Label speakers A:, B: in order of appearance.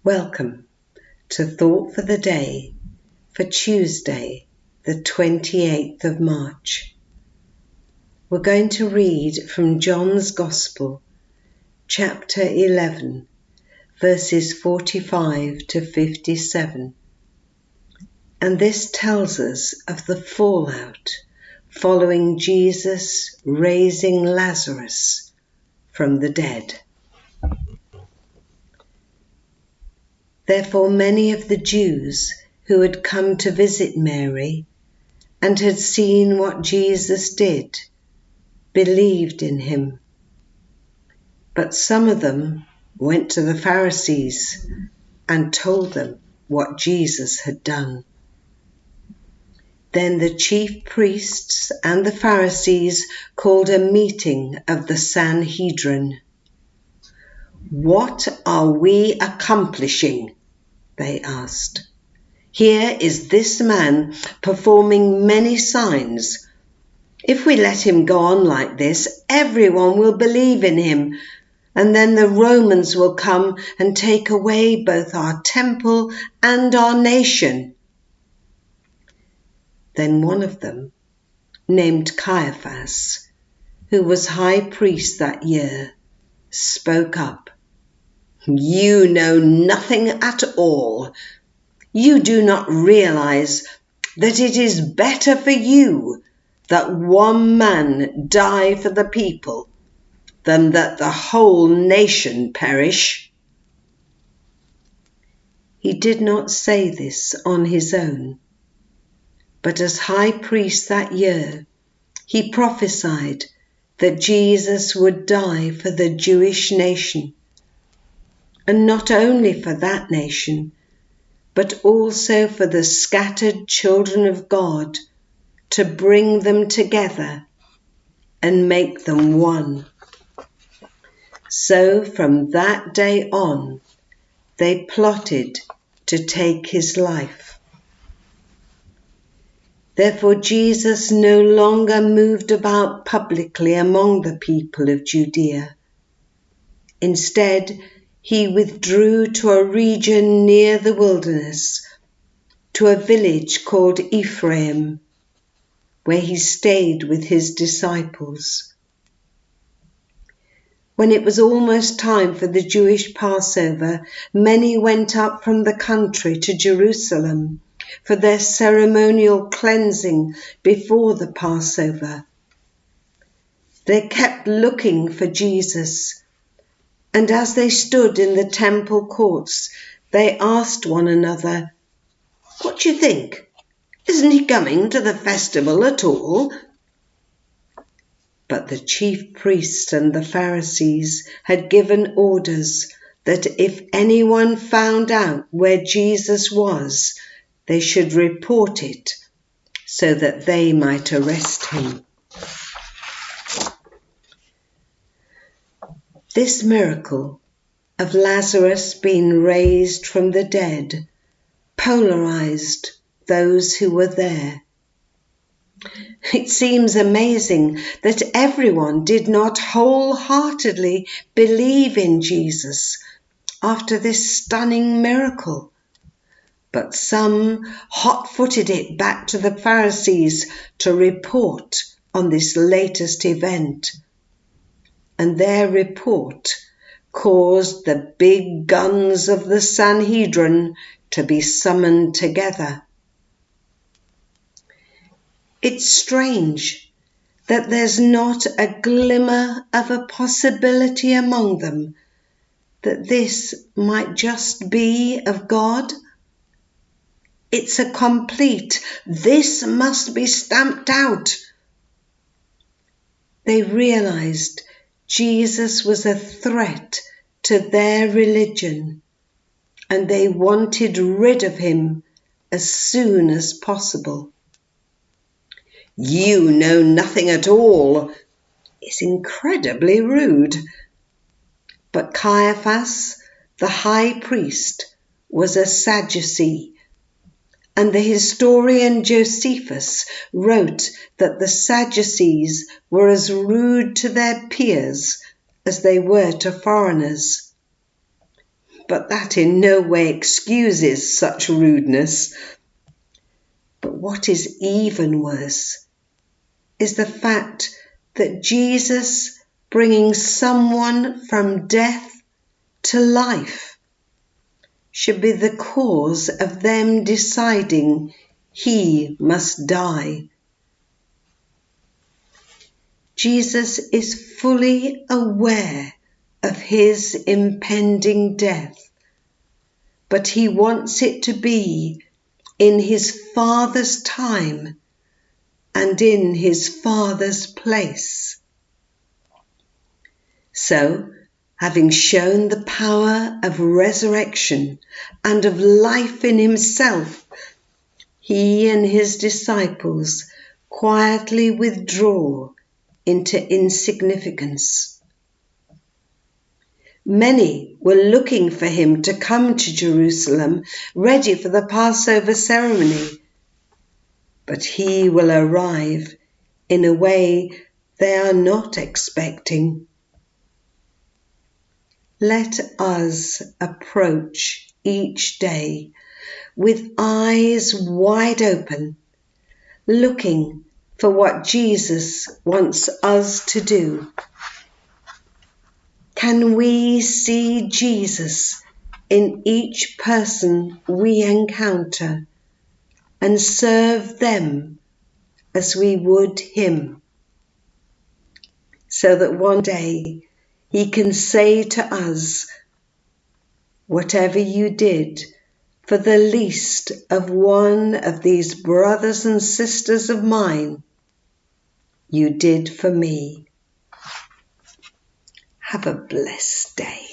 A: Welcome to Thought for the Day for Tuesday, the 28th of March. We're going to read from John's Gospel, chapter 11, verses 45 to 57. And this tells us of the fallout following Jesus raising Lazarus from the dead. Therefore many of the Jews who had come to visit Mary and had seen what Jesus did believed in him. But some of them went to the Pharisees and told them what Jesus had done. Then the chief priests and the Pharisees called a meeting of the Sanhedrin. "What are we accomplishing?" they asked. "Here is this man performing many signs. If we let him go on like this, everyone will believe in him, and then the Romans will come and take away both our temple and our nation." Then one of them, named Caiaphas, who was high priest that year, spoke up. "You know nothing at all. You do not realize that it is better for you that one man die for the people than that the whole nation perish." He did not say this on his own, but as high priest that year, he prophesied that Jesus would die for the Jewish nation, and not only for that nation, but also for the scattered children of God, to bring them together and make them one. So from that day on, they plotted to take his life. Therefore Jesus no longer moved about publicly among the people of Judea. Instead, he withdrew to a region near the wilderness, to a village called Ephraim, where he stayed with his disciples. When it was almost time for the Jewish Passover, many went up from the country to Jerusalem for their ceremonial cleansing before the Passover. They kept looking for Jesus, and as they stood in the temple courts, they asked one another, "What do you think? Isn't he coming to the festival at all?" But the chief priests and the Pharisees had given orders that if anyone found out where Jesus was, they should report it so that they might arrest him. This miracle of Lazarus being raised from the dead polarized those who were there. It seems amazing that everyone did not wholeheartedly believe in Jesus after this stunning miracle, but some hot-footed it back to the Pharisees to report on this latest event. And their report caused the big guns of the Sanhedrin to be summoned together. It's strange that there's not a glimmer of a possibility among them that this might just be of God. It's a complete, "this must be stamped out." They realized Jesus was a threat to their religion, and they wanted rid of him as soon as possible. "You know nothing at all" is incredibly rude. But Caiaphas, the high priest, was a Sadducee, and the historian Josephus wrote that the Sadducees were as rude to their peers as they were to foreigners. but that in no way excuses such rudeness. But what is even worse is the fact that Jesus bringing someone from death to life should be the cause of them deciding he must die. Jesus is fully aware of his impending death, but he wants it to be in his Father's time and in his Father's place. So, having shown the power of resurrection and of life in himself, he and his disciples quietly withdraw into insignificance. Many were looking for him to come to Jerusalem, ready for the Passover ceremony, but he will arrive in a way they are not expecting. Let us approach each day with eyes wide open, looking for what Jesus wants us to do. Can we see Jesus in each person we encounter and serve them as we would him, so that one day he can say to us, "Whatever you did for the least of one of these brothers and sisters of mine, you did for me." Have a blessed day.